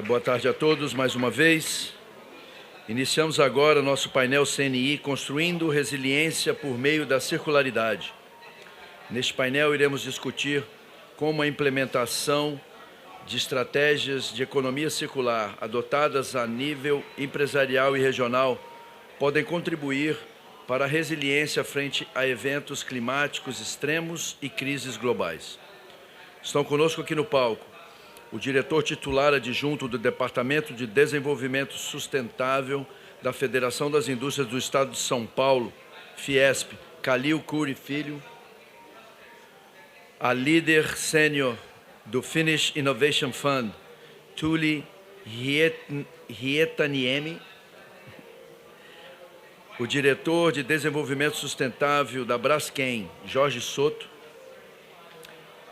Boa tarde a todos, mais uma vez. Iniciamos agora nosso painel CNI, Construindo Resiliência por Meio da Circularidade. Neste painel, iremos discutir como a implementação de estratégias de economia circular adotadas a nível empresarial e regional podem contribuir para a resiliência frente a eventos climáticos extremos e crises globais. Estão conosco aqui no palco o diretor titular adjunto do Departamento de Desenvolvimento Sustentável da Federação das Indústrias do Estado de São Paulo, Fiesp, Calil Cury Filho, a líder sênior do Finnish Innovation Fund, Tuuli Hietaniemi, o diretor de Desenvolvimento Sustentável da Braskem, Jorge Soto,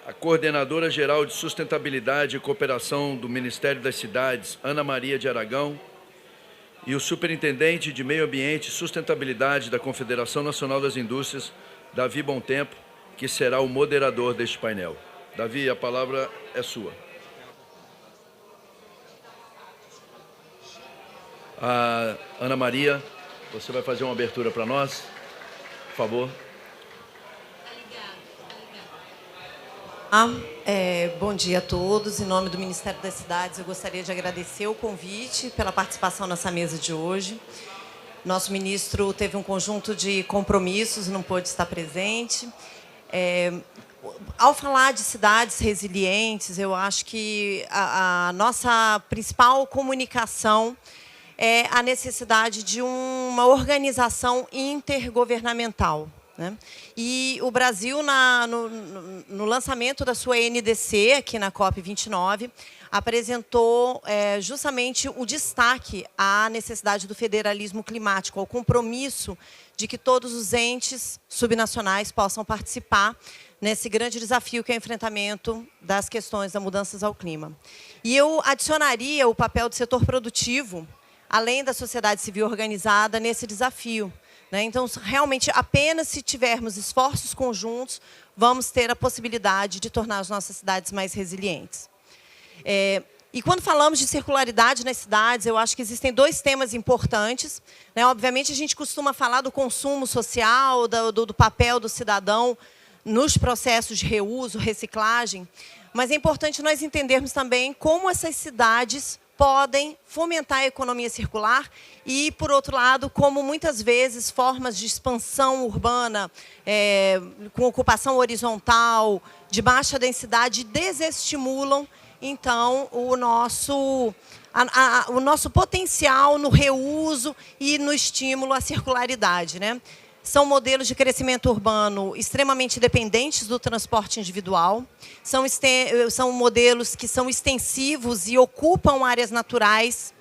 a coordenadora geral de Sustentabilidade e Cooperação do Ministério das Cidades, Ana Maria de Aragão, e o superintendente de Meio Ambiente e Sustentabilidade da Confederação Nacional das Indústrias, Davi Bontempo, que será o moderador deste painel. Davi, a palavra é sua. Ana Maria, você vai fazer uma abertura para nós, por favor. Bom dia a todos. Em nome do Ministério das Cidades, eu gostaria de agradecer o convite pela participação nessa mesa de hoje. Nosso ministro teve um conjunto de compromissos, não pôde estar presente. Ao falar de cidades resilientes, eu acho que a nossa principal comunicação é a necessidade de uma organização intergovernamental, né? E o Brasil, no lançamento da sua NDC, aqui na COP29, apresentou justamente o destaque à necessidade do federalismo climático, ao compromisso de que todos os entes subnacionais possam participar nesse grande desafio que é o enfrentamento das questões das mudanças ao clima. E eu adicionaria o papel do setor produtivo, além da sociedade civil organizada, nesse desafio. Então, realmente, apenas se tivermos esforços conjuntos, vamos ter a possibilidade de tornar as nossas cidades mais resilientes. E quando falamos de circularidade nas cidades, eu acho que existem dois temas importantes. Obviamente, a gente costuma falar do consumo social, do papel do cidadão nos processos de reuso, reciclagem, mas é importante nós entendermos também como essas cidades podem fomentar a economia circular e, por outro lado, como muitas vezes formas de expansão urbana, com ocupação horizontal, de baixa densidade, desestimulam, então, o nosso potencial no reuso e no estímulo à circularidade, né? São modelos de crescimento urbano extremamente dependentes do transporte individual, são modelos que são extensivos e ocupam áreas naturais,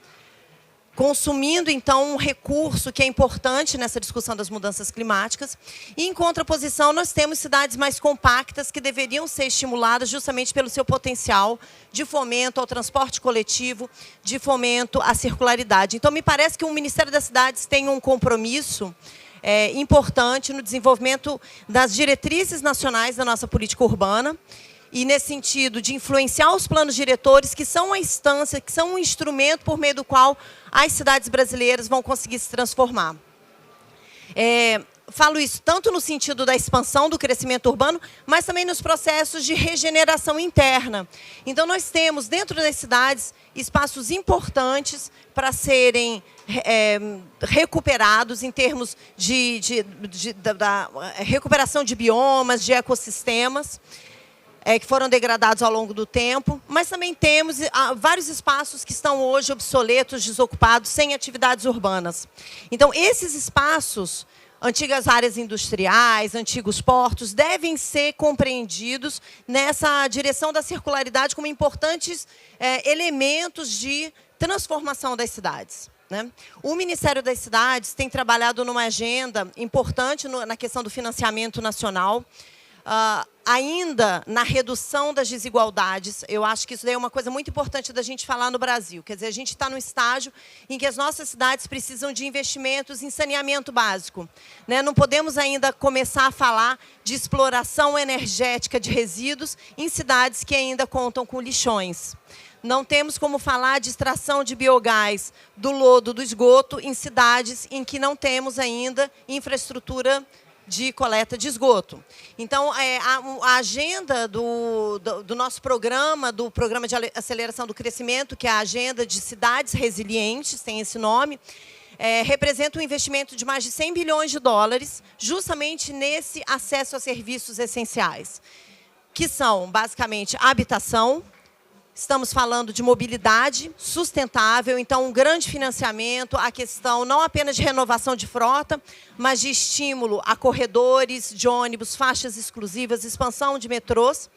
consumindo, então, um recurso que é importante nessa discussão das mudanças climáticas. E, em contraposição, nós temos cidades mais compactas que deveriam ser estimuladas justamente pelo seu potencial de fomento ao transporte coletivo, de fomento à circularidade. Então, me parece que o Ministério das Cidades tem um compromisso importante no desenvolvimento das diretrizes nacionais da nossa política urbana e, nesse sentido, de influenciar os planos diretores, que são a instância, que são um instrumento por meio do qual as cidades brasileiras vão conseguir se transformar. Falo isso tanto no sentido da expansão do crescimento urbano, mas também nos processos de regeneração interna. Então, nós temos, dentro das cidades, espaços importantes para serem recuperados em termos da recuperação de biomas, de ecossistemas, que foram degradados ao longo do tempo, mas também temos vários espaços que estão hoje obsoletos, desocupados, sem atividades urbanas. Então, esses espaços, antigas áreas industriais, antigos portos, devem ser compreendidos nessa direção da circularidade como importantes elementos de transformação das cidades, né? O Ministério das Cidades tem trabalhado numa agenda importante na questão do financiamento nacional. ainda na redução das desigualdades. Eu acho que isso daí é uma coisa muito importante da gente falar no Brasil. Quer dizer, a gente está num estágio em que as nossas cidades precisam de investimentos em saneamento básico, né? Não podemos ainda começar a falar de exploração energética de resíduos em cidades que ainda contam com lixões. Não temos como falar de extração de biogás do lodo do esgoto em cidades em que não temos ainda infraestrutura de coleta de esgoto. Então, a agenda do nosso programa, do Programa de Aceleração do Crescimento, que é a Agenda de Cidades Resilientes, tem esse nome, representa um investimento de mais de 100 bilhões de dólares, justamente nesse acesso a serviços essenciais, que são, basicamente, habitação. Estamos falando de mobilidade sustentável, então um grande financiamento, a questão não apenas de renovação de frota, mas de estímulo a corredores de ônibus, faixas exclusivas, expansão de metrôs.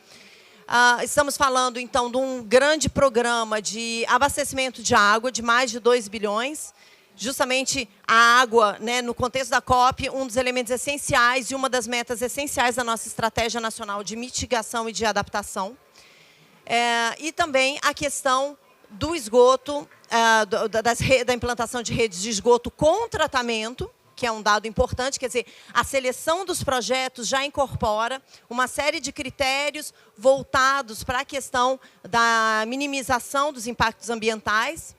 Estamos falando, então, de um grande programa de abastecimento de água, de mais de 2 bilhões. Justamente a água, né, no contexto da COP, um dos elementos essenciais e uma das metas essenciais da nossa Estratégia Nacional de Mitigação e de Adaptação. E também a questão do esgoto, da implantação de redes de esgoto com tratamento, que é um dado importante, quer dizer, a seleção dos projetos já incorpora uma série de critérios voltados para a questão da minimização dos impactos ambientais,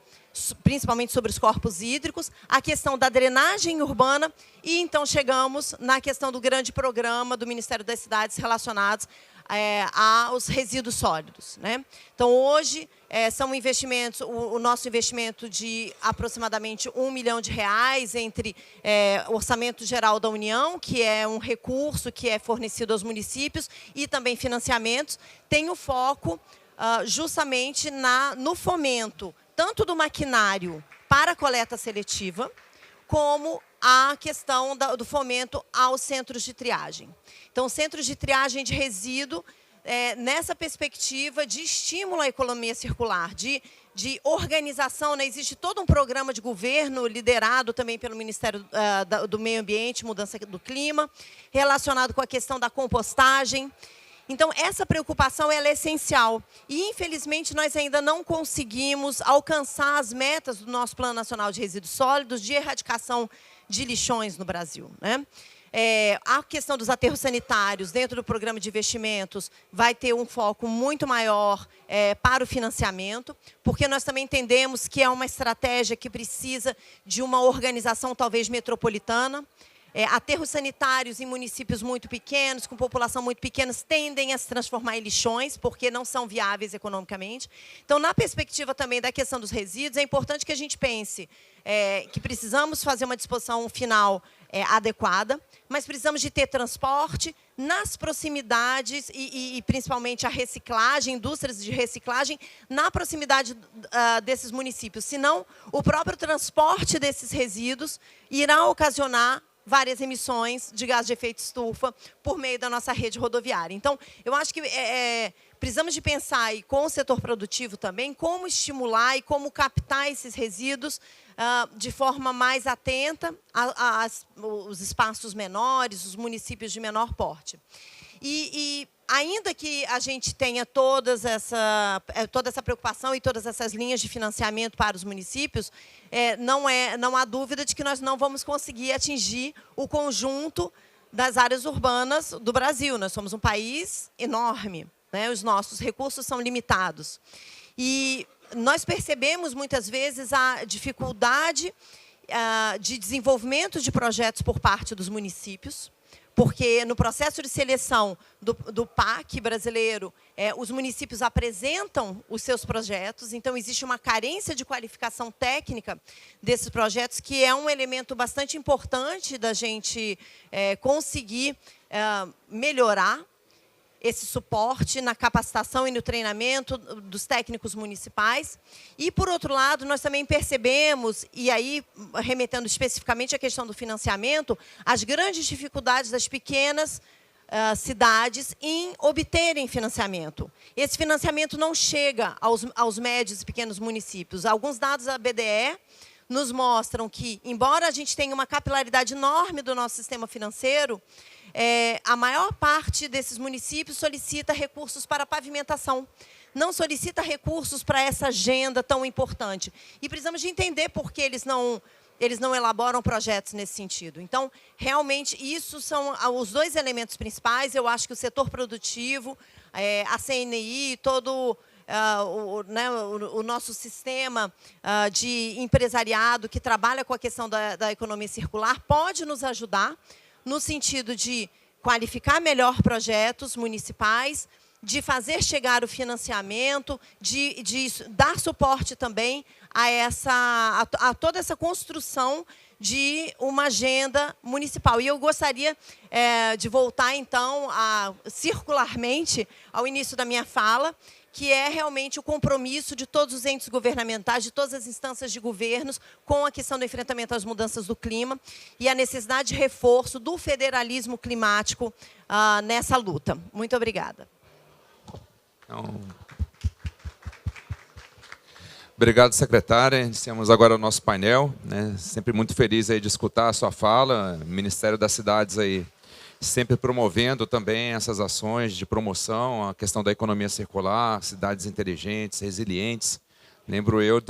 principalmente sobre os corpos hídricos, a questão da drenagem urbana e, então, chegamos na questão do grande programa do Ministério das Cidades relacionados aos resíduos sólidos, né? Então, hoje, são investimentos, o nosso investimento de aproximadamente R$1 milhão entre o Orçamento Geral da União, que é um recurso que é fornecido aos municípios, e também financiamentos, tem o foco justamente no fomento tanto do maquinário para a coleta seletiva, como a questão do fomento aos centros de triagem. Então, centros de triagem de resíduo, nessa perspectiva de estímulo à economia circular, de organização, né? Existe todo um programa de governo, liderado também pelo Ministério do Meio Ambiente, Mudança do Clima, relacionado com a questão da compostagem. Então, essa preocupação ela é essencial. E, infelizmente, nós ainda não conseguimos alcançar as metas do nosso Plano Nacional de Resíduos Sólidos de erradicação de lixões no Brasil, né? A questão dos aterros sanitários dentro do programa de investimentos vai ter um foco muito maior para o financiamento, porque nós também entendemos que é uma estratégia que precisa de uma organização talvez metropolitana. Aterros sanitários em municípios muito pequenos, com população muito pequena, tendem a se transformar em lixões, porque não são viáveis economicamente. Então, na perspectiva também da questão dos resíduos, é importante que a gente pense que precisamos fazer uma disposição final adequada, mas precisamos de ter transporte nas proximidades e principalmente a reciclagem, indústrias de reciclagem, na proximidade desses municípios. Senão, o próprio transporte desses resíduos irá ocasionar várias emissões de gás de efeito estufa por meio da nossa rede rodoviária. Então, eu acho que precisamos de pensar aí com o setor produtivo também como estimular e como captar esses resíduos de forma mais atenta aos espaços menores, os municípios de menor porte. E ainda que a gente tenha toda essa preocupação e todas essas linhas de financiamento para os municípios, não há dúvida de que nós não vamos conseguir atingir o conjunto das áreas urbanas do Brasil. Nós somos um país enorme, né? Os nossos recursos são limitados. E nós percebemos, muitas vezes, a dificuldade de desenvolvimento de projetos por parte dos municípios, porque no processo de seleção do PAC brasileiro, os municípios apresentam os seus projetos, então existe uma carência de qualificação técnica desses projetos, que é um elemento bastante importante da gente conseguir melhorar esse suporte na capacitação e no treinamento dos técnicos municipais. E, por outro lado, nós também percebemos, e aí, remetendo especificamente à questão do financiamento, as grandes dificuldades das pequenas cidades em obterem financiamento. Esse financiamento não chega aos médios e pequenos municípios. Alguns dados da BDE nos mostram que, embora a gente tenha uma capilaridade enorme do nosso sistema financeiro, a maior parte desses municípios solicita recursos para pavimentação, não solicita recursos para essa agenda tão importante. E precisamos de entender por que eles não elaboram projetos nesse sentido. Então, realmente, isso são os dois elementos principais. Eu acho que o setor produtivo, a CNI, todo o nosso sistema de empresariado que trabalha com a questão da economia circular pode nos ajudar no sentido de qualificar melhor projetos municipais, de fazer chegar o financiamento, de dar suporte também a toda essa construção de uma agenda municipal. E eu gostaria de voltar, então, circularmente ao início da minha fala, que é realmente o compromisso de todos os entes governamentais, de todas as instâncias de governos, com a questão do enfrentamento às mudanças do clima e a necessidade de reforço do federalismo climático nessa luta. Muito obrigada. Então, obrigado, secretária. Iniciamos agora o nosso painel, né? Sempre muito feliz aí de escutar a sua fala. O Ministério das Cidades aí sempre promovendo também essas ações de promoção, a questão da economia circular, cidades inteligentes, resilientes. Lembro eu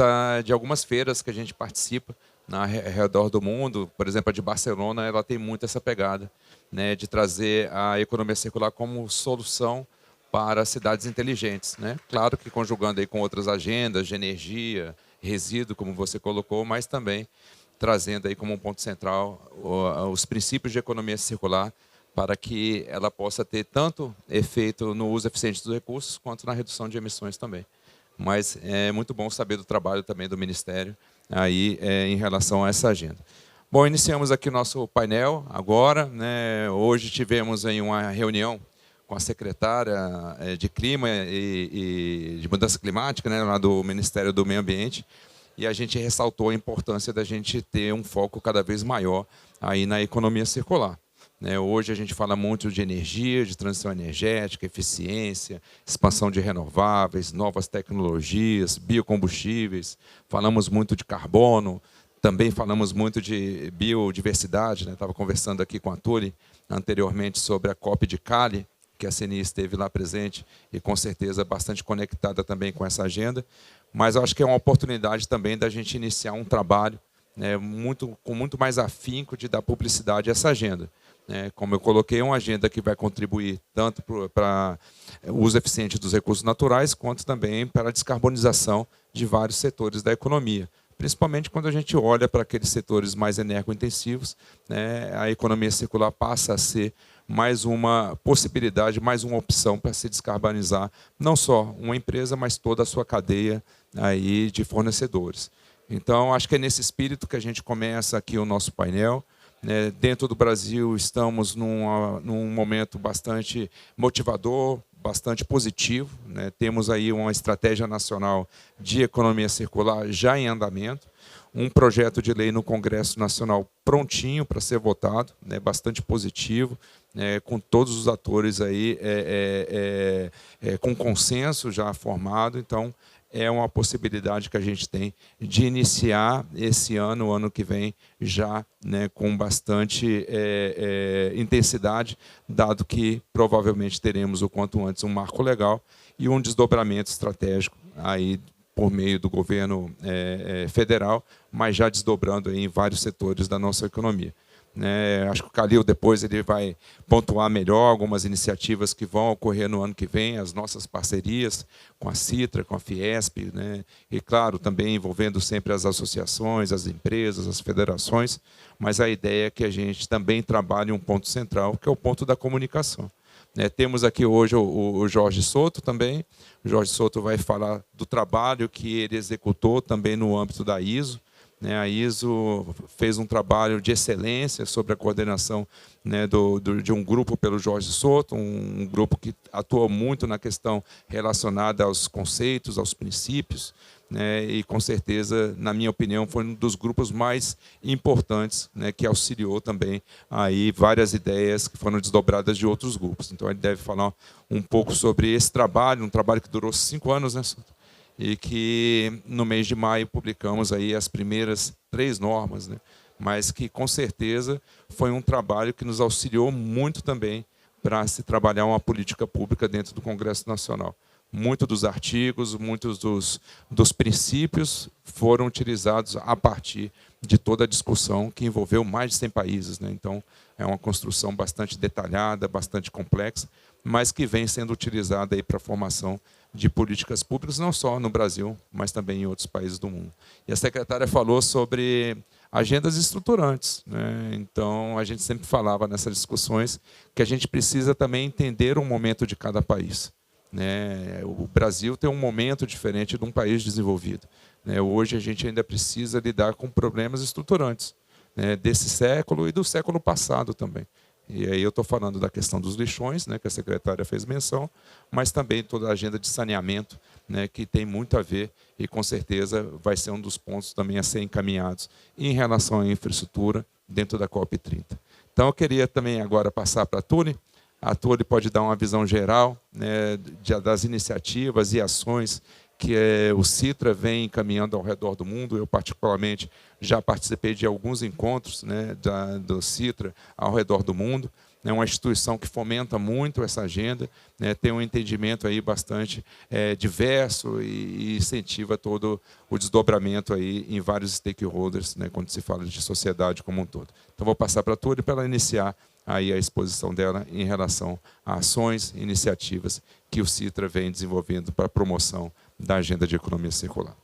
de algumas feiras que a gente participa ao redor do mundo. Por exemplo, a de Barcelona, ela tem muito essa pegada, né, de trazer a economia circular como solução para cidades inteligentes, né? Claro que conjugando aí com outras agendas de energia, resíduo, como você colocou, mas também trazendo aí como um ponto central os princípios de economia circular para que ela possa ter tanto efeito no uso eficiente dos recursos quanto na redução de emissões também. Mas é muito bom saber do trabalho também do Ministério aí em relação a essa agenda. Bom, iniciamos aqui o nosso painel agora, né? Hoje tivemos aí uma reunião com a secretária de Clima e de Mudança Climática, né, lá do Ministério do Meio Ambiente, e a gente ressaltou a importância da gente ter um foco cada vez maior aí na economia circular. Hoje a gente fala muito de energia, de transição energética, eficiência, expansão de renováveis, novas tecnologias, biocombustíveis, falamos muito de carbono, também falamos muito de biodiversidade, né? Estava conversando aqui com a Tuli anteriormente sobre a COP de Cali, que a CNI esteve lá presente e com certeza bastante conectada também com essa agenda, mas eu acho que é uma oportunidade também da gente iniciar um trabalho, né, com muito mais afinco de dar publicidade a essa agenda. Como eu coloquei, é uma agenda que vai contribuir tanto para o uso eficiente dos recursos naturais, quanto também para a descarbonização de vários setores da economia. Principalmente quando a gente olha para aqueles setores mais energointensivos, né, a economia circular passa a ser mais uma possibilidade, mais uma opção para se descarbonizar, não só uma empresa, mas toda a sua cadeia aí de fornecedores. Então, acho que é nesse espírito que a gente começa aqui o nosso painel. Dentro do Brasil, estamos num momento bastante motivador, bastante positivo, né? Temos aí uma estratégia nacional de economia circular já em andamento, um projeto de lei no Congresso Nacional prontinho para ser votado, né? Bastante positivo, com todos os atores aí com consenso já formado. Então, é uma possibilidade que a gente tem de iniciar esse ano, o ano que vem, já, né, com bastante intensidade, dado que provavelmente teremos o quanto antes um marco legal e um desdobramento estratégico aí por meio do governo federal, mas já desdobrando aí em vários setores da nossa economia. Acho que o Calil depois ele vai pontuar melhor algumas iniciativas que vão ocorrer no ano que vem, as nossas parcerias com a Citra, com a Fiesp, né? E, claro, também envolvendo sempre as associações, as empresas, as federações, mas a ideia é que a gente também trabalhe um ponto central, que é o ponto da comunicação. Temos aqui hoje o Jorge Souto também. O Jorge Souto vai falar do trabalho que ele executou também no âmbito da ISO. A ISO fez um trabalho de excelência sobre a coordenação, né, de um grupo pelo Jorge Souto, um grupo que atuou muito na questão relacionada aos conceitos, aos princípios, né, e, com certeza, na minha opinião, foi um dos grupos mais importantes, né, que auxiliou também aí várias ideias que foram desdobradas de outros grupos. Então, ele deve falar um pouco sobre esse trabalho, um trabalho que durou 5 anos, né, Souto? E que no mês de maio publicamos aí as primeiras 3 normas, né, mas que, com certeza, foi um trabalho que nos auxiliou muito também para se trabalhar uma política pública dentro do Congresso Nacional. Muitos dos artigos, muitos dos princípios foram utilizados a partir de toda a discussão que envolveu mais de 100 países, né? Então, é uma construção bastante detalhada, bastante complexa, mas que vem sendo utilizada aí para a formação de políticas públicas, não só no Brasil, mas também em outros países do mundo. E a secretária falou sobre agendas estruturantes, né? Então, a gente sempre falava nessas discussões que a gente precisa também entender o momento de cada país, né? O Brasil tem um momento diferente de um país desenvolvido, né? Hoje a gente ainda precisa lidar com problemas estruturantes, né, desse século e do século passado também. E aí eu estou falando da questão dos lixões, né, que a secretária fez menção, mas também toda a agenda de saneamento, né, que tem muito a ver e com certeza vai ser um dos pontos também a ser encaminhados em relação à infraestrutura dentro da COP30. Então eu queria também agora passar para a Tune. A Tune pode dar uma visão geral, né, das iniciativas e ações que o Citra vem encaminhando ao redor do mundo. Eu, particularmente, já participei de alguns encontros, né, do Citra ao redor do mundo. É uma instituição que fomenta muito essa agenda, né, tem um entendimento aí bastante diverso e incentiva todo o desdobramento aí em vários stakeholders, né, quando se fala de sociedade como um todo. Então, vou passar para a Túlio para ela iniciar aí a exposição dela em relação a ações e iniciativas que o Citra vem desenvolvendo para a promoção da agenda de economia circular.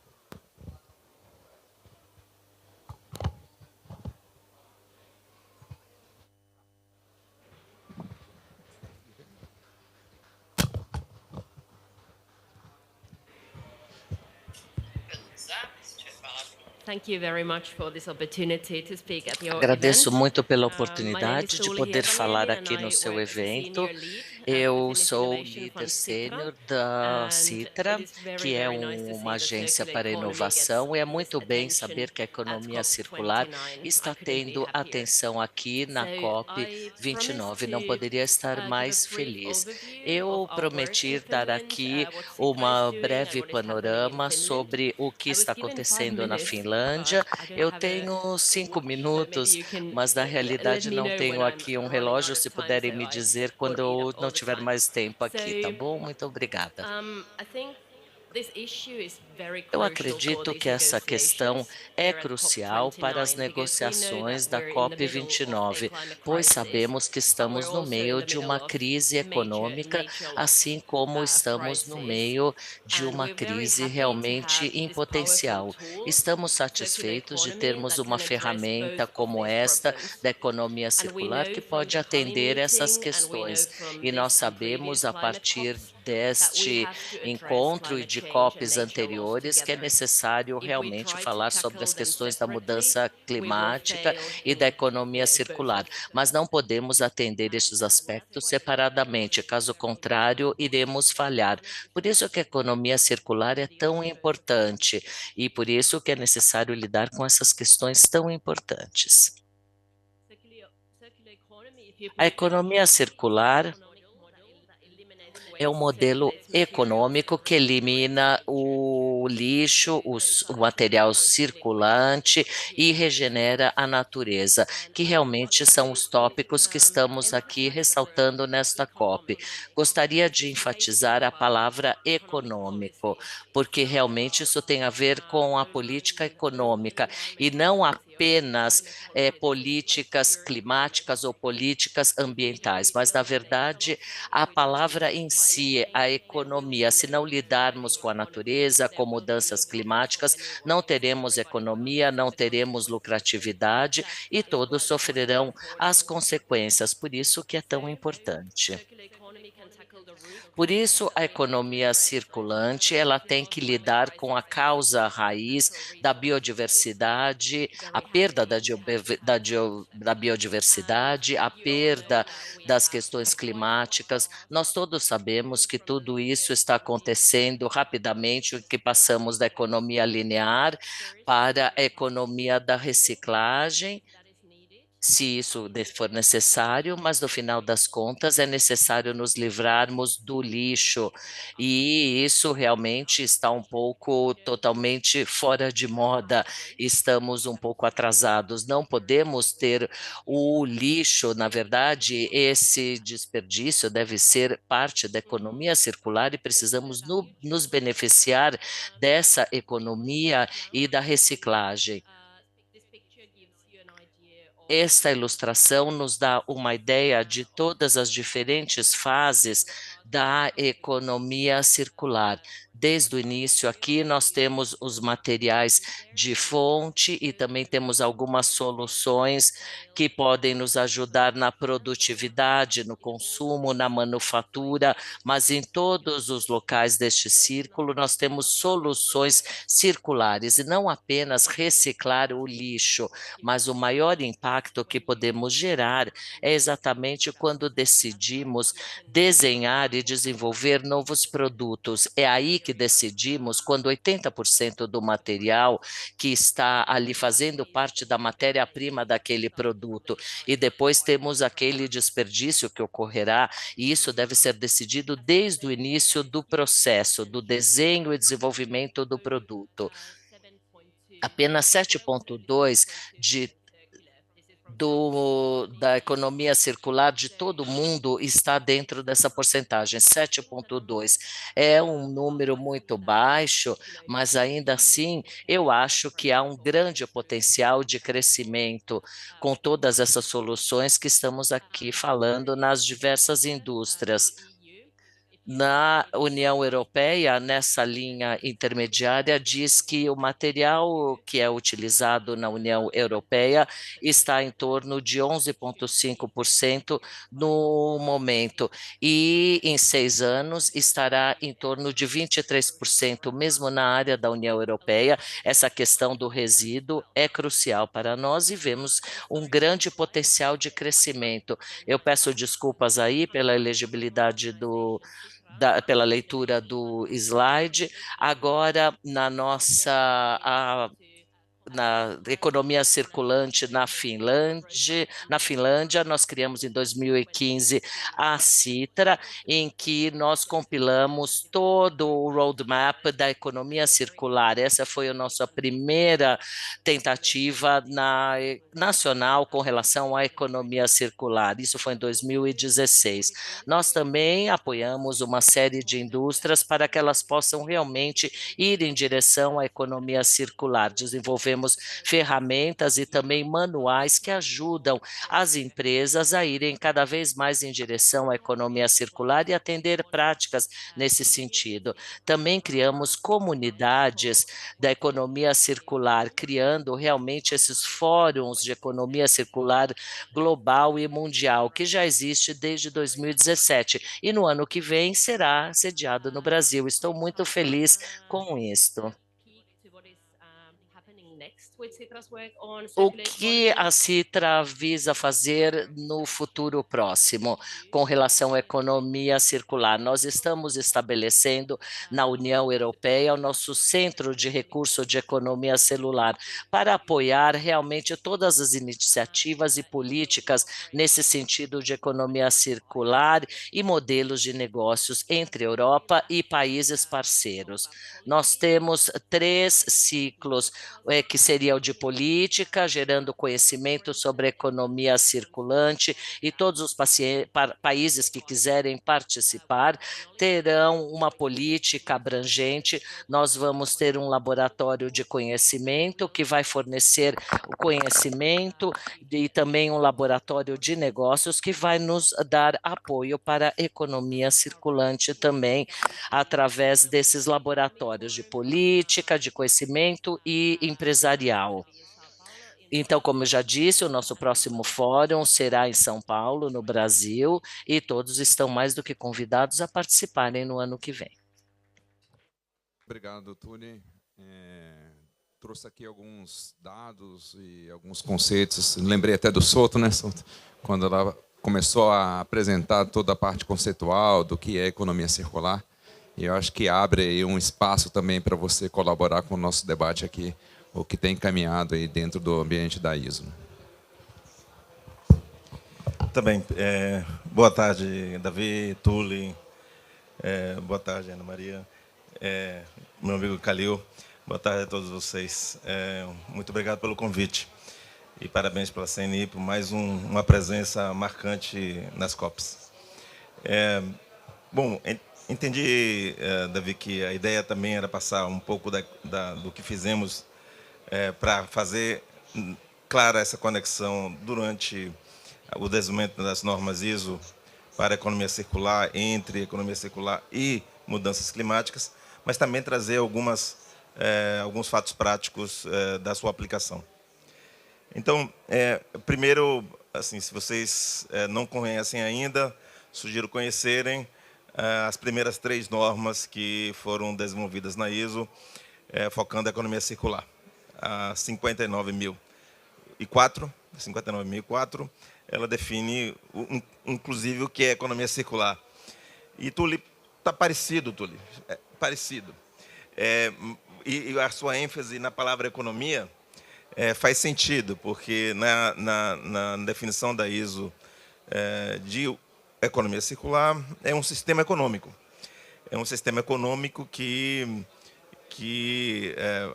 Agradeço muito pela oportunidade de poder falar aqui no seu evento. Eu sou líder sênior da Citra, que é uma agência para inovação, e é muito bem saber que a economia circular está tendo atenção aqui na COP29. Não poderia estar mais feliz. Eu prometi dar aqui uma breve panorama sobre o que está acontecendo na Finlândia. Eu tenho 5 minutos, mas na realidade não tenho aqui um relógio. Se puderem me dizer quando eu não tiver mais tempo aqui, tá bom? Muito obrigada. Eu acredito que essa questão é crucial para as negociações da COP29, pois sabemos que estamos no meio de uma crise econômica, assim como estamos no meio de uma crise realmente em potencial. Estamos satisfeitos de termos uma ferramenta como esta da economia circular que pode atender essas questões. E nós sabemos, a partir deste encontro e de COPs anteriores, que é necessário realmente falar sobre as questões da mudança climática e da economia circular, mas não podemos atender estes aspectos separadamente, caso contrário, iremos falhar. Por isso que a economia circular é tão importante e por isso que é necessário lidar com essas questões tão importantes. A economia circular é um modelo econômico que elimina o lixo, o material circulante e regenera a natureza, que realmente são os tópicos que estamos aqui ressaltando nesta COP. Gostaria de enfatizar a palavra econômico, porque realmente isso tem a ver com a política econômica e não apenas políticas climáticas ou políticas ambientais, mas, na verdade, a palavra em si, a economia. Se não lidarmos com a natureza, com mudanças climáticas, não teremos economia, não teremos lucratividade e todos sofrerão as consequências. Por isso que é tão importante. Por isso, a economia circulante, ela tem que lidar com a causa raiz da biodiversidade, a perda da biodiversidade, a perda das questões climáticas. Nós todos sabemos que tudo isso está acontecendo rapidamente, que passamos da economia linear para a economia da reciclagem, se isso for necessário, mas no final das contas é necessário nos livrarmos do lixo, e isso realmente está um pouco totalmente fora de moda, estamos um pouco atrasados, não podemos ter o lixo, na verdade, esse desperdício deve ser parte da economia circular e precisamos nos beneficiar dessa economia e da reciclagem. Esta ilustração nos dá uma ideia de todas as diferentes fases da economia circular. Desde o início aqui nós temos os materiais de fonte e também temos algumas soluções que podem nos ajudar na produtividade, no consumo, na manufatura, mas em todos os locais deste círculo nós temos soluções circulares e não apenas reciclar o lixo, mas o maior impacto que podemos gerar é exatamente quando decidimos desenhar e desenvolver novos produtos. É aí que decidimos quando 80% do material que está ali fazendo parte da matéria-prima daquele produto e depois temos aquele desperdício que ocorrerá, e isso deve ser decidido desde o início do processo, do desenho e desenvolvimento do produto. Apenas 7,2% da economia circular de todo o mundo está dentro dessa porcentagem, 7,2%. É um número muito baixo, mas ainda assim eu acho que há um grande potencial de crescimento com todas essas soluções que estamos aqui falando nas diversas indústrias. Na União Europeia, nessa linha intermediária, diz que o material que é utilizado na União Europeia está em torno de 11,5% no momento, e em 6 anos estará em torno de 23%, mesmo na área da União Europeia. Essa questão do resíduo é crucial para nós e vemos um grande potencial de crescimento. Eu peço desculpas aí pela elegibilidade pela leitura do slide. Agora, na economia circulante na Finlândia, nós criamos em 2015 a Citra, em que nós compilamos todo o roadmap da economia circular. Essa foi a nossa primeira tentativa nacional com relação à economia circular. Isso foi em 2016. Nós também apoiamos uma série de indústrias para que elas possam realmente ir em direção à economia circular. Desenvolvemos ferramentas e também manuais que ajudam as empresas a irem cada vez mais em direção à economia circular e atender práticas nesse sentido. Também criamos comunidades da economia circular, criando realmente esses fóruns de economia circular global e mundial, que já existe desde 2017 e no ano que vem será sediado no Brasil. Estou muito feliz com isto. O que a Citra visa fazer no futuro próximo com relação à economia circular? Nós estamos estabelecendo na União Europeia o nosso Centro de Recurso de Economia Celular para apoiar realmente todas as iniciativas e políticas nesse sentido de economia circular e modelos de negócios entre Europa e países parceiros. Nós temos 3 ciclos que seria o de política, gerando conhecimento sobre a economia circulante, e todos os países que quiserem participar terão uma política abrangente. Nós vamos ter um laboratório de conhecimento que vai fornecer o conhecimento e também um laboratório de negócios que vai nos dar apoio para a economia circulante também, através desses laboratórios de política, de conhecimento e empresarial. Então, como eu já disse, o nosso próximo fórum será em São Paulo, no Brasil, e todos estão mais do que convidados a participarem no ano que vem. Obrigado, Tuni. Trouxe aqui alguns dados e alguns conceitos. Lembrei até do Soto, né, Soto? Quando ela começou a apresentar toda a parte conceitual do que é economia circular. E eu acho que abre aí um espaço também para você colaborar com o nosso debate aqui, o que tem caminhado aí dentro do ambiente da ISO. Também. Boa tarde, Davi, Tule. Boa tarde, Ana Maria. Meu amigo Calil. Boa tarde a todos vocês. Muito obrigado pelo convite. E parabéns pela CNI por mais uma presença marcante nas COPs. Bom, entendi, Davi, que a ideia também era passar um pouco do que fizemos para fazer clara essa conexão durante o desenvolvimento das normas ISO para a economia circular, entre economia circular e mudanças climáticas, mas também trazer alguns fatos práticos da sua aplicação. Então, primeiro, assim, se vocês não conhecem ainda, sugiro conhecerem as primeiras 3 normas que foram desenvolvidas na ISO, focando a economia circular. A 59.004, ela define, inclusive, o que é economia circular. E, Tule, está parecido, Tule, parecido. E a sua ênfase na palavra economia faz sentido, porque na definição da ISO de economia circular é um sistema econômico. É um sistema econômico que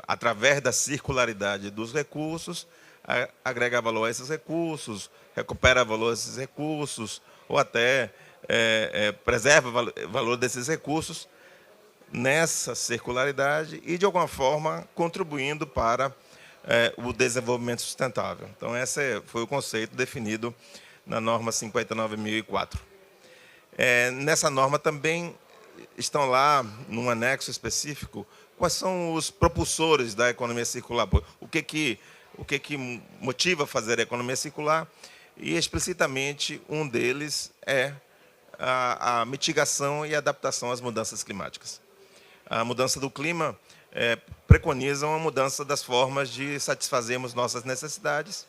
através da circularidade dos recursos, agrega valor a esses recursos, recupera valor a esses recursos, ou até preserva valor desses recursos nessa circularidade e, de alguma forma, contribuindo para o desenvolvimento sustentável. Então, esse foi o conceito definido na norma 59.004. Nessa norma também estão lá, num anexo específico, quais são os propulsores da economia circular, o que motiva a fazer a economia circular, e explicitamente um deles é a mitigação e adaptação às mudanças climáticas. A mudança do clima preconiza uma mudança das formas de satisfazermos nossas necessidades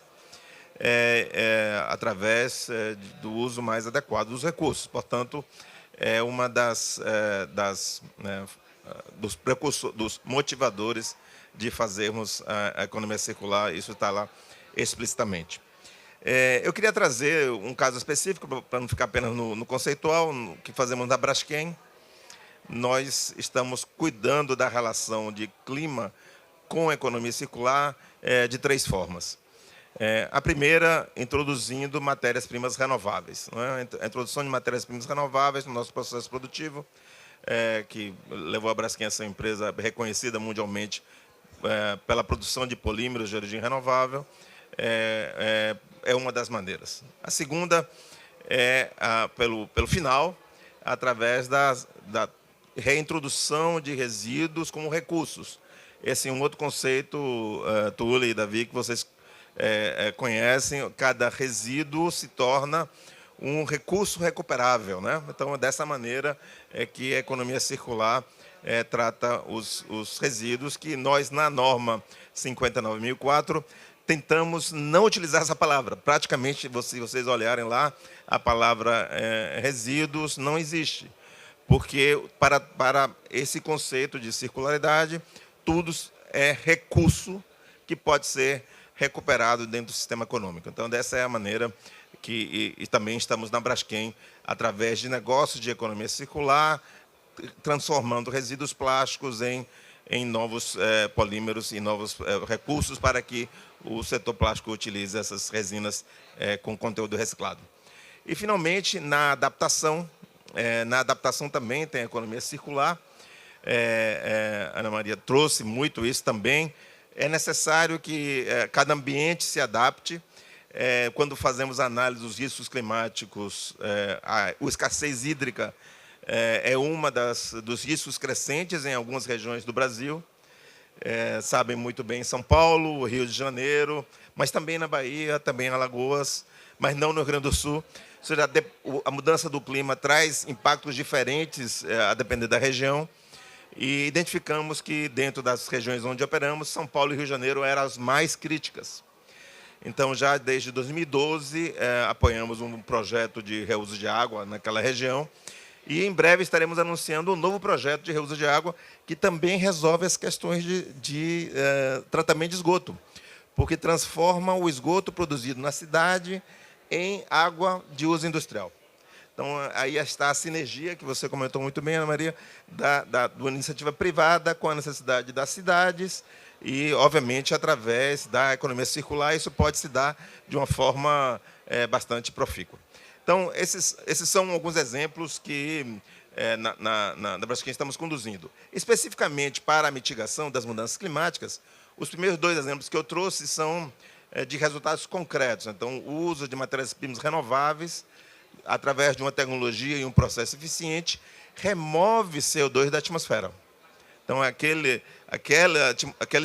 através do uso mais adequado dos recursos. Portanto, é uma dos motivadores de fazermos a economia circular, isso está lá explicitamente. Eu queria trazer um caso específico, para não ficar apenas no conceitual, que fazemos na Braskem. Nós estamos cuidando da relação de clima com a economia circular de 3 formas. A primeira, introduzindo matérias-primas renováveis. A introdução de matérias-primas renováveis no nosso processo produtivo, que levou a Braskem a ser uma empresa reconhecida mundialmente pela produção de polímeros de origem renovável, é uma das maneiras. A segunda é pelo final, através da reintrodução de resíduos como recursos. Esse é um outro conceito, Tule e Davi, que vocês conhecem. Cada resíduo se torna um recurso recuperável, né? Então, dessa maneira é que a economia circular trata os resíduos, que nós, na norma 59.004, tentamos não utilizar essa palavra. Praticamente, se vocês olharem lá, a palavra resíduos não existe. Porque, para esse conceito de circularidade, tudo é recurso que pode ser recuperado dentro do sistema econômico. Então, dessa é a maneira que também estamos na Braskem, através de negócios de economia circular, transformando resíduos plásticos em novos polímeros e novos recursos para que o setor plástico utilize essas resinas com conteúdo reciclado. E, finalmente, na adaptação também tem a economia circular. A Ana Maria trouxe muito isso também. É necessário que cada ambiente se adapte. Quando fazemos análise dos riscos climáticos, a escassez hídrica é uma dos riscos crescentes em algumas regiões do Brasil. Sabem muito bem São Paulo, Rio de Janeiro, mas também na Bahia, também em Alagoas, mas não no Rio Grande do Sul. Ou seja, a mudança do clima traz impactos diferentes a depender da região. E identificamos que, dentro das regiões onde operamos, São Paulo e Rio de Janeiro eram as mais críticas. Então, já desde 2012, apoiamos um projeto de reuso de água naquela região. E, em breve, estaremos anunciando um novo projeto de reuso de água que também resolve as questões de tratamento de esgoto, porque transforma o esgoto produzido na cidade em água de uso industrial. Então, aí está a sinergia, que você comentou muito bem, Ana Maria, da iniciativa privada com a necessidade das cidades e, obviamente, através da economia circular, isso pode se dar de uma forma bastante profícua. Então, esses são alguns exemplos que na Braskem estamos conduzindo. Especificamente para a mitigação das mudanças climáticas, os primeiros 2 exemplos que eu trouxe são de resultados concretos. Então, o uso de matérias-primas renováveis, através de uma tecnologia e um processo eficiente, remove CO2 da atmosfera. Então, aquele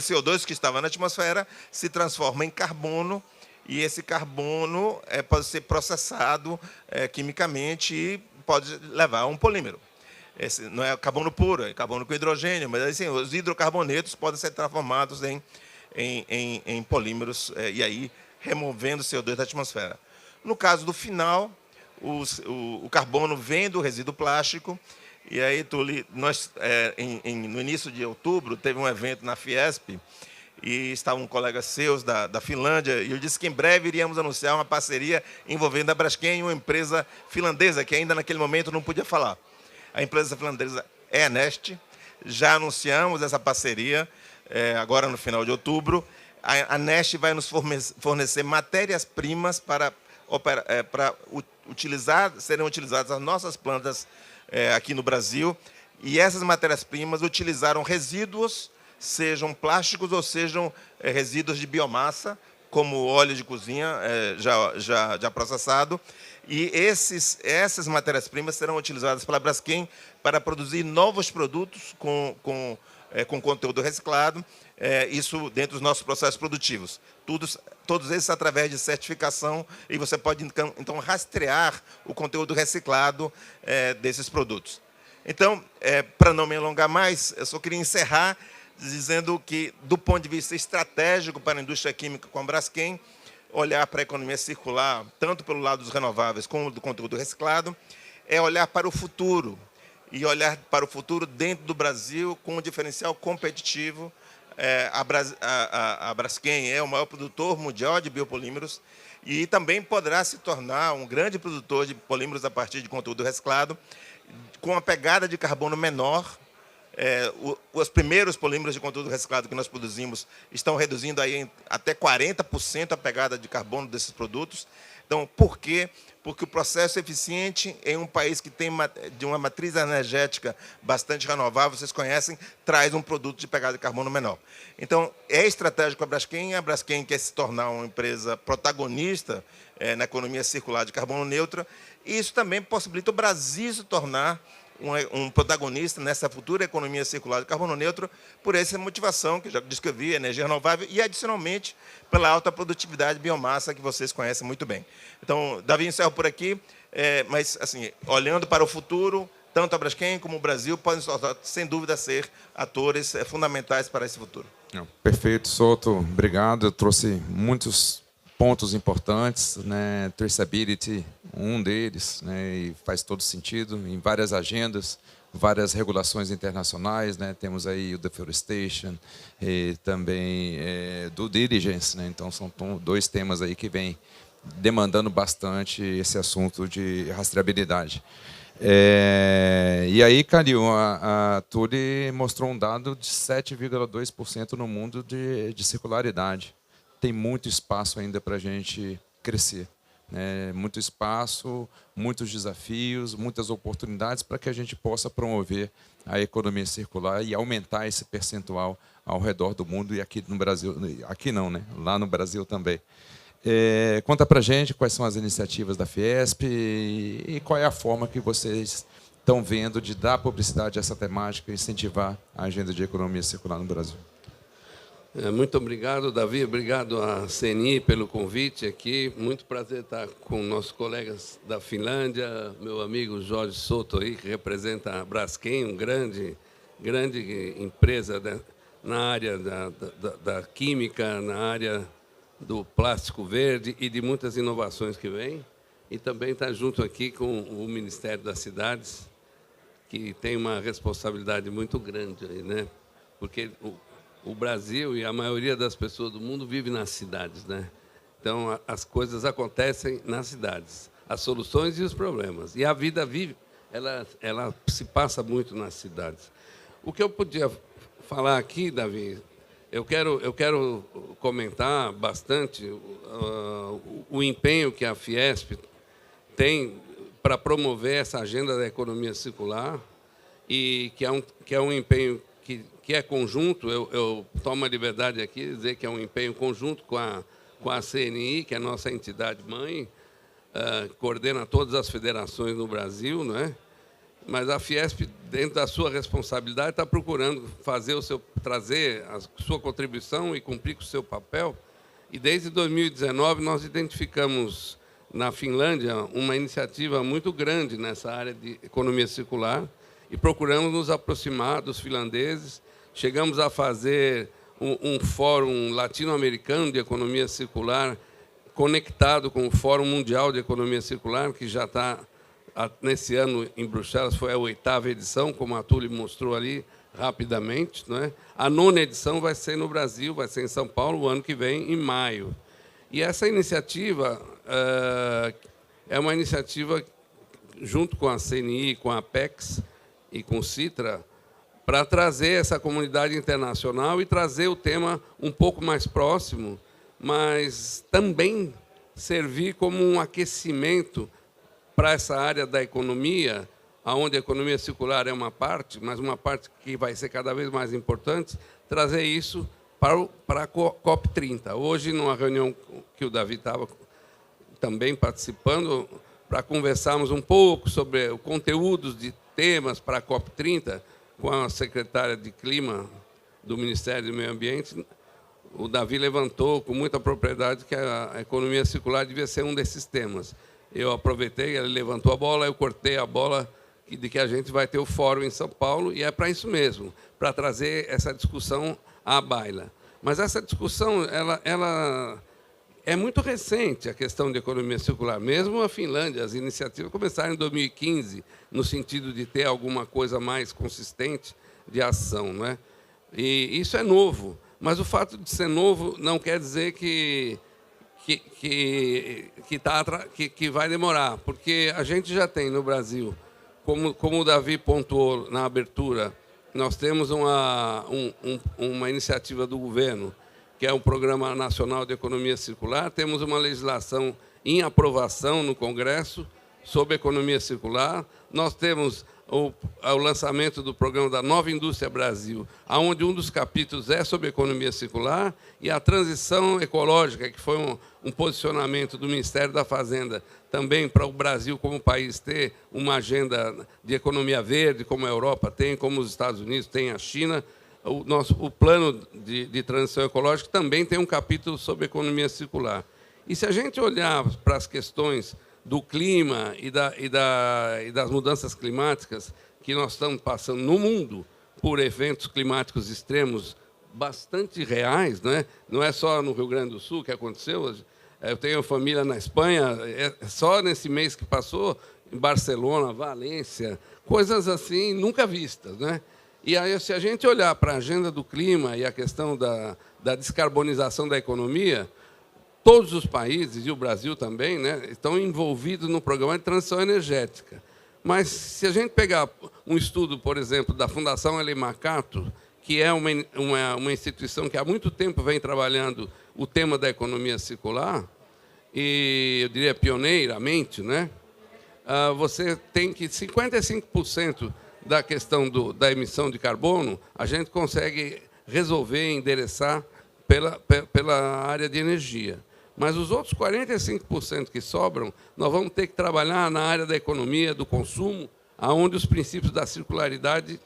CO2 que estava na atmosfera se transforma em carbono, e esse carbono pode ser processado quimicamente e pode levar a um polímero. Esse não é carbono puro, é carbono com hidrogênio, mas assim, os hidrocarbonetos podem ser transformados em polímeros, e aí removendo o CO2 da atmosfera. No caso do final, o carbono vem do resíduo plástico, e aí, Tuli, nós, no início de outubro, teve um evento na Fiesp, e estavam colegas seus da Finlândia, e eu disse que em breve iríamos anunciar uma parceria envolvendo a Braskem e uma empresa finlandesa, que ainda naquele momento não podia falar. A empresa finlandesa é a Neste, já anunciamos essa parceria, agora no final de outubro. A Neste vai nos fornecer matérias-primas para serem utilizadas as nossas plantas aqui no Brasil, e essas matérias-primas utilizaram resíduos, sejam plásticos ou sejam resíduos de biomassa, como óleo de cozinha já processado, e essas matérias-primas serão utilizadas pela Braskem para produzir novos produtos com conteúdo reciclado, isso dentro dos nossos processos produtivos. Todos esses através de certificação, e você pode, então, rastrear o conteúdo reciclado desses produtos. Então, para não me alongar mais, eu só queria encerrar dizendo que, do ponto de vista estratégico para a indústria química com a Braskem, olhar para a economia circular, tanto pelo lado dos renováveis como do conteúdo reciclado, é olhar para o futuro, e olhar para o futuro dentro do Brasil com um diferencial competitivo. A Braskem é o maior produtor mundial de biopolímeros e também poderá se tornar um grande produtor de polímeros a partir de conteúdo reciclado, com uma pegada de carbono menor. Os primeiros polímeros de conteúdo reciclado que nós produzimos estão reduzindo aí até 40% a pegada de carbono desses produtos. Então, por quê? Porque o processo eficiente em um país que tem de uma matriz energética bastante renovável, vocês conhecem, traz um produto de pegada de carbono menor. Então, é estratégico a Braskem quer se tornar uma empresa protagonista na economia circular de carbono neutro, e isso também possibilita o Brasil se tornar um protagonista nessa futura economia circular de carbono neutro, por essa motivação que eu já descrevi, energia renovável, e, adicionalmente, pela alta produtividade de biomassa, que vocês conhecem muito bem. Então, Davi, encerro por aqui, mas, assim, olhando para o futuro, tanto a Braskem como o Brasil podem, sem dúvida, ser atores fundamentais para esse futuro. Perfeito, Souto. Obrigado. Eu trouxe muitos pontos importantes, né? Traceability, um deles, né? E faz todo sentido em várias agendas, várias regulações internacionais, né? Temos aí o deforestation e também due diligence, né? Então são 2 temas aí que vêm demandando bastante esse assunto de rastreabilidade. E aí, Calil, a Tuli mostrou um dado de 7,2% no mundo de circularidade. Tem muito espaço ainda para a gente crescer, né? Muito espaço, muitos desafios, muitas oportunidades para que a gente possa promover a economia circular e aumentar esse percentual ao redor do mundo, e aqui no Brasil, aqui não, né? Lá no Brasil também. Conta para a gente quais são as iniciativas da Fiesp e qual é a forma que vocês estão vendo de dar publicidade a essa temática e incentivar a agenda de economia circular no Brasil. Muito obrigado, Davi. Obrigado à CNI pelo convite aqui. Muito prazer estar com nossos colegas da Finlândia, meu amigo Jorge Souto, aí, que representa a Braskem, uma grande empresa na área da química, na área do plástico verde e de muitas inovações que vêm. E também estar junto aqui com o Ministério das Cidades, que tem uma responsabilidade muito grande aí, né? Porque o Brasil e a maioria das pessoas do mundo vive nas cidades, né? Então, as coisas acontecem nas cidades, as soluções e os problemas. E a vida vive, ela se passa muito nas cidades. O que eu podia falar aqui, Davi, eu quero comentar bastante o empenho que a Fiesp tem para promover essa agenda da economia circular, e que é um empenho que é conjunto. Eu tomo a liberdade aqui de dizer que é um empenho conjunto com a CNI, que é a nossa entidade mãe, coordena todas as federações no Brasil, não é? Mas a Fiesp, dentro da sua responsabilidade, está procurando trazer a sua contribuição e cumprir com o seu papel. E desde 2019 nós identificamos na Finlândia uma iniciativa muito grande nessa área de economia circular e procuramos nos aproximar dos finlandeses. Chegamos a fazer um fórum latino-americano de economia circular conectado com o Fórum Mundial de Economia Circular, que já está, nesse ano, em Bruxelas, foi a 8ª edição, como a Túlio mostrou ali rapidamente, não é? A 9ª edição vai ser no Brasil, vai ser em São Paulo, o ano que vem, em maio. E essa iniciativa é uma iniciativa, junto com a CNI, com a Apex e com o Citra, para trazer essa comunidade internacional e trazer o tema um pouco mais próximo, mas também servir como um aquecimento para essa área da economia, onde a economia circular é uma parte, mas uma parte que vai ser cada vez mais importante, trazer isso para a COP30. Hoje, numa reunião que o Davi estava também participando, para conversarmos um pouco sobre os conteúdos de temas para a COP30, com a secretária de Clima do Ministério do Meio Ambiente, o Davi levantou com muita propriedade que a economia circular devia ser um desses temas. Eu aproveitei, ele levantou a bola, eu cortei a bola de que a gente vai ter o fórum em São Paulo, e é para isso mesmo, para trazer essa discussão à baila. Mas essa discussão ela é muito recente, a questão de economia circular. Mesmo a Finlândia, as iniciativas começaram em 2015, no sentido de ter alguma coisa mais consistente de ação, não é? E isso é novo, mas o fato de ser novo não quer dizer que vai demorar, porque a gente já tem no Brasil, como o Davi pontuou na abertura, nós temos uma iniciativa do governo, que é o Programa Nacional de Economia Circular. Temos uma legislação em aprovação no Congresso sobre economia circular. Nós temos o lançamento do programa da Nova Indústria Brasil, onde um dos capítulos é sobre economia circular, e a transição ecológica, que foi um posicionamento do Ministério da Fazenda, também para o Brasil como país ter uma agenda de economia verde, como a Europa tem, como os Estados Unidos tem, a China. O plano de transição ecológica também tem um capítulo sobre economia circular. E se a gente olhar para as questões do clima e das mudanças climáticas que nós estamos passando no mundo por eventos climáticos extremos bastante reais, né? Não é só no Rio Grande do Sul que aconteceu. Eu tenho família na Espanha, só nesse mês que passou, em Barcelona, Valência, coisas assim nunca vistas, né? E aí, se a gente olhar para a agenda do clima e a questão da descarbonização da economia, todos os países, e o Brasil também, né, estão envolvidos no programa de transição energética. Mas, se a gente pegar um estudo, por exemplo, da Fundação Ellen MacArthur, que é uma instituição que há muito tempo vem trabalhando o tema da economia circular, e eu diria pioneiramente, né, você tem que 55% da questão da emissão de carbono, a gente consegue resolver, endereçar pela área de energia. Mas os outros 45% que sobram, nós vamos ter que trabalhar na área da economia, do consumo, onde os princípios da circularidade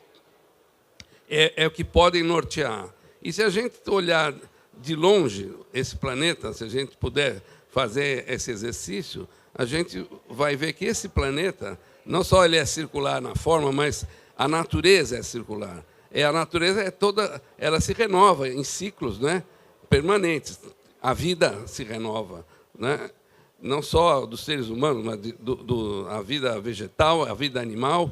é o que podem nortear. E se a gente olhar de longe esse planeta, se a gente puder fazer esse exercício, a gente vai ver que esse planeta, não só ele é circular na forma, mas a natureza é circular. A natureza é toda, ela se renova em ciclos, né, permanentes. A vida se renova, né? Não só dos seres humanos, mas a vida vegetal, a vida animal,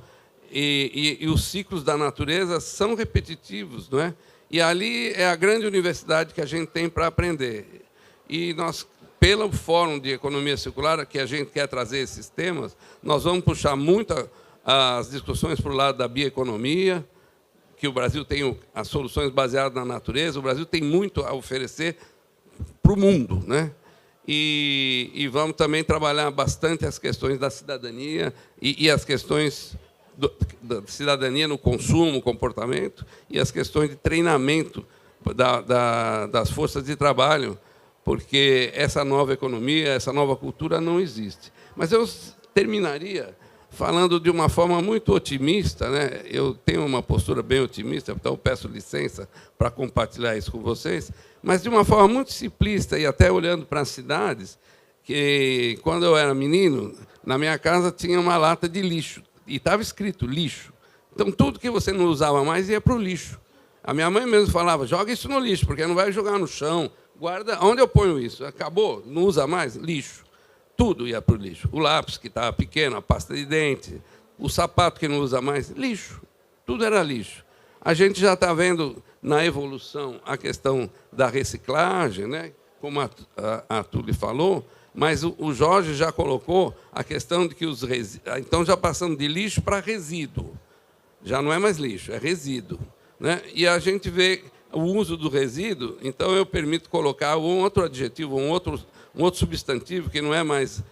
e os ciclos da natureza são repetitivos, não é? E ali é a grande universidade que a gente tem para aprender. E nós pelo Fórum de Economia Circular, que a gente quer trazer esses temas, nós vamos puxar muito as discussões para o lado da bioeconomia, que o Brasil tem as soluções baseadas na natureza, o Brasil tem muito a oferecer para o mundo, né? E vamos também trabalhar bastante as questões da cidadania e as questões da cidadania no consumo, comportamento, e as questões de treinamento das forças de trabalho, porque essa nova economia, essa nova cultura não existe. Mas eu terminaria falando de uma forma muito otimista, né? Eu tenho uma postura bem otimista, então eu peço licença para compartilhar isso com vocês, mas de uma forma muito simplista, e até olhando para as cidades, que quando eu era menino, na minha casa tinha uma lata de lixo, e estava escrito lixo. Então, tudo que você não usava mais ia para o lixo. A minha mãe mesmo falava, joga isso no lixo, porque não vai jogar no chão, guarda, onde eu ponho isso? Acabou, não usa mais? Lixo. Tudo ia para o lixo. O lápis, que estava pequeno, a pasta de dente, o sapato que não usa mais, lixo. Tudo era lixo. A gente já está vendo na evolução a questão da reciclagem, né? Como a Tule falou, mas o Jorge já colocou a questão de que os resíduos... Então, já passando de lixo para resíduo. Já não é mais lixo, é resíduo, né? E a gente vê o uso do resíduo, então eu permito colocar um outro adjetivo, um outro substantivo que não é mais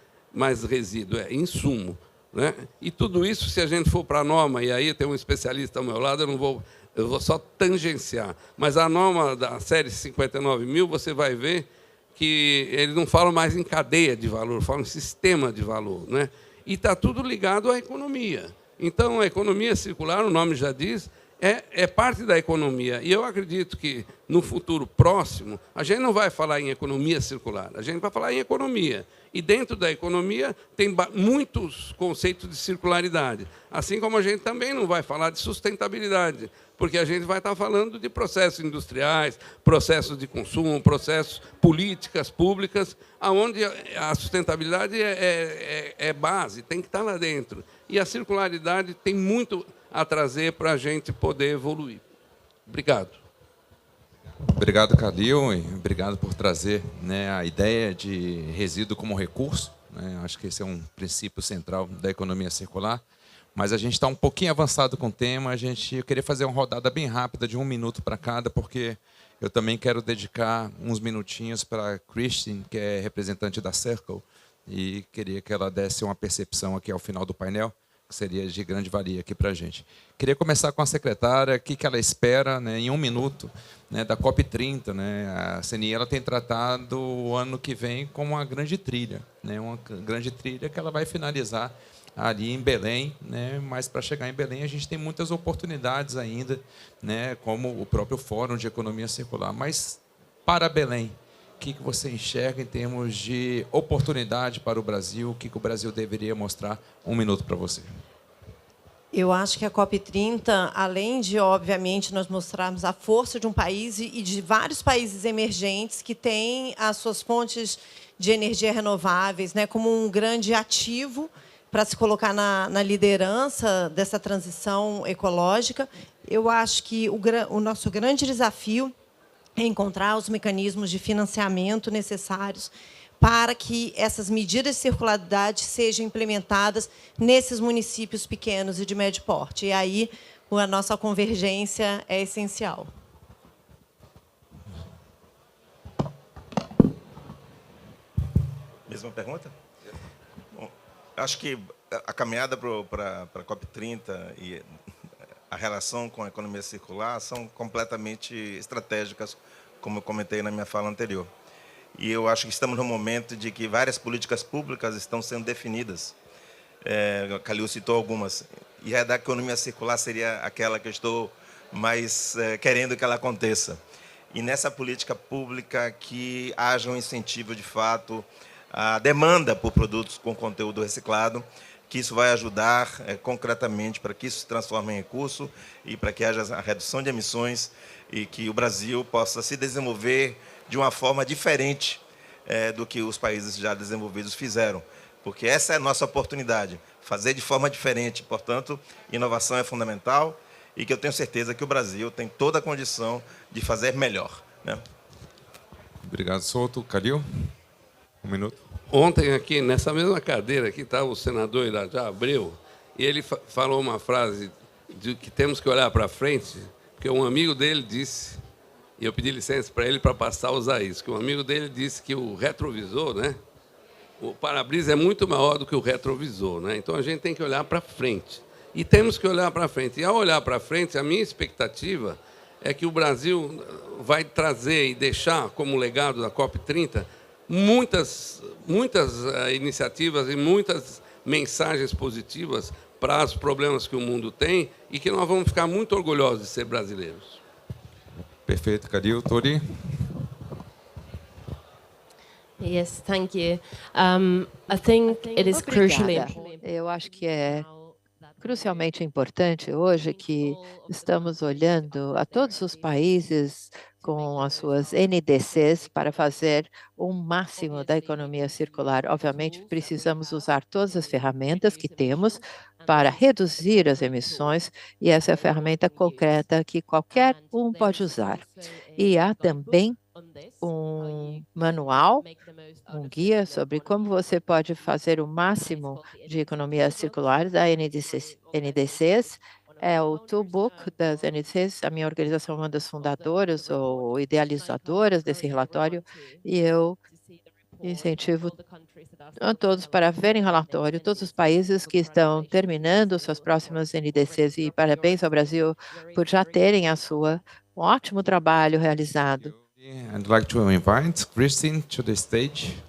resíduo, é insumo, né? E tudo isso, se a gente for para a norma, e aí tem um especialista ao meu lado, eu vou só tangenciar, mas a norma da série 59.000, você vai ver que eles não falam mais em cadeia de valor, falam em sistema de valor, né? E está tudo ligado à economia. Então, a economia circular, o nome já diz, é parte da economia. E eu acredito que, no futuro próximo, a gente não vai falar em economia circular, a gente vai falar em economia. E, dentro da economia, tem muitos conceitos de circularidade. Assim como a gente também não vai falar de sustentabilidade, porque a gente vai estar falando de processos industriais, processos de consumo, processos, políticas públicas, onde a sustentabilidade é base, tem que estar lá dentro. E a circularidade tem muito a trazer para a gente poder evoluir. Obrigado. Obrigado, Calil, e obrigado por trazer, né, a ideia de resíduo como recurso, né? Acho que esse é um princípio central da economia circular. Mas a gente está um pouquinho avançado com o tema. Eu queria fazer uma rodada bem rápida, de 1 minuto para cada, porque eu também quero dedicar uns minutinhos para a Christine, que é representante da Circle, e queria que ela desse uma percepção aqui ao final do painel, que seria de grande valia aqui para a gente. Queria começar com a secretária, o que ela espera, né, em 1 minuto, né, da COP30. Né? A CNI ela tem tratado o ano que vem como uma grande trilha, né, uma grande trilha que ela vai finalizar ali em Belém, né? Mas para chegar em Belém a gente tem muitas oportunidades ainda, né? Como o próprio Fórum de Economia Circular. Mas para Belém, o que você enxerga em termos de oportunidade para o Brasil? O que o Brasil deveria mostrar? 1 minuto para você. Eu acho que a COP30, além de, obviamente, nós mostrarmos a força de um país e de vários países emergentes que têm as suas fontes de energia renováveis, né, como um grande ativo para se colocar na liderança dessa transição ecológica, eu acho que o nosso grande desafio é encontrar os mecanismos de financiamento necessários para que essas medidas de circularidade sejam implementadas nesses municípios pequenos e de médio porte. E aí a nossa convergência é essencial. Mesma pergunta? Bom, acho que a caminhada para a COP30 e a relação com a economia circular são completamente estratégicas, como eu comentei na minha fala anterior. E eu acho que estamos num momento de que várias políticas públicas estão sendo definidas. Calil citou algumas. E a da economia circular seria aquela que eu estou mais querendo que ela aconteça. E nessa política pública que haja um incentivo, de fato, à demanda por produtos com conteúdo reciclado, que isso vai ajudar concretamente para que isso se transforme em recurso e para que haja a redução de emissões e que o Brasil possa se desenvolver de uma forma diferente do que os países já desenvolvidos fizeram. Porque essa é a nossa oportunidade, fazer de forma diferente. Portanto, inovação é fundamental e que eu tenho certeza que o Brasil tem toda a condição de fazer melhor, né? Obrigado, Souto. Calil? Um minuto. Ontem aqui, nessa mesma cadeira aqui, estava o senador Irajá Abreu, e ele falou uma frase de que temos que olhar para frente, porque um amigo dele disse, e eu pedi licença para ele para passar a usar isso, que um amigo dele disse que o retrovisor, né, o para-brisa é muito maior do que o retrovisor, né? Então a gente tem que olhar para frente. E temos que olhar para frente. E ao olhar para frente, a minha expectativa é que o Brasil vai trazer e deixar como legado da COP30 muitas iniciativas e muitas mensagens positivas para os problemas que o mundo tem e que nós vamos ficar muito orgulhosos de ser brasileiros. Perfeito, Calil. Tori? Yes, thank you. I think it is crucially important. Eu acho que é crucialmente importante hoje que estamos olhando a todos os países com as suas NDCs para fazer o máximo da economia circular. Obviamente, precisamos usar todas as ferramentas que temos para reduzir as emissões, e essa é a ferramenta concreta que qualquer um pode usar. E há também um manual, um guia sobre como você pode fazer o máximo de economia circular da NDCs. É o Toolbook das NDCs. A minha organização é uma das fundadoras ou idealizadoras desse relatório, e eu incentivo a todos para verem o relatório, todos os países que estão terminando suas próximas NDCs, e parabéns ao Brasil por já terem um ótimo trabalho realizado. I'd like to invite Christine to the stage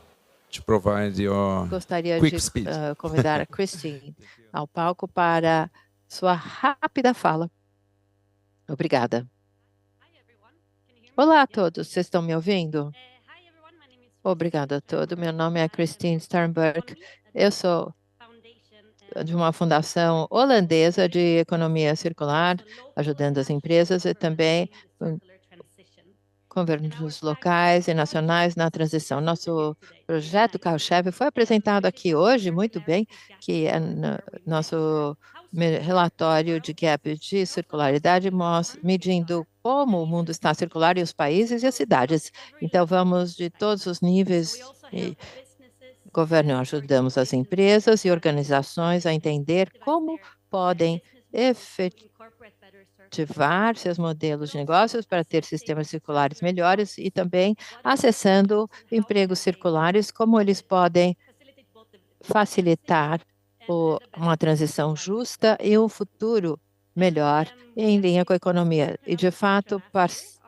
to provide your Gostaria quick de speech. convidar a Christine ao palco para sua rápida fala. Obrigada. Olá a todos, vocês estão me ouvindo? Obrigada a todos. Meu nome é Christine Sternberg. Eu sou de uma fundação holandesa de economia circular, ajudando as empresas e também governos locais e nacionais na transição. Nosso projeto carro-chefe foi apresentado aqui hoje, muito bem, que é nosso relatório de gap de circularidade, medindo como o mundo está circular e os países e as cidades. Então, vamos de todos os níveis e governo, ajudamos as empresas e organizações a entender como podem efetivar seus modelos de negócios para ter sistemas circulares melhores e também acessando empregos circulares, como eles podem facilitar uma transição justa e um futuro melhor em linha com a economia. E, de fato,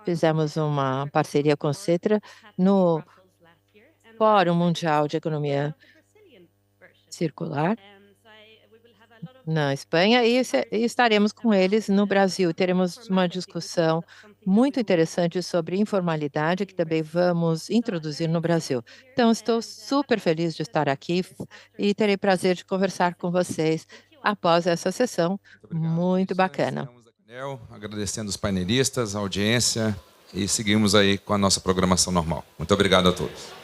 fizemos uma parceria com o CETRA no Fórum Mundial de Economia Circular na Espanha e estaremos com eles no Brasil. Teremos uma discussão muito interessante sobre informalidade que também vamos introduzir no Brasil. Então, estou super feliz de estar aqui e terei prazer de conversar com vocês após essa sessão muito bacana. Agradecendo os painelistas, a audiência, e seguimos aí com a nossa programação normal. Muito obrigado a todos.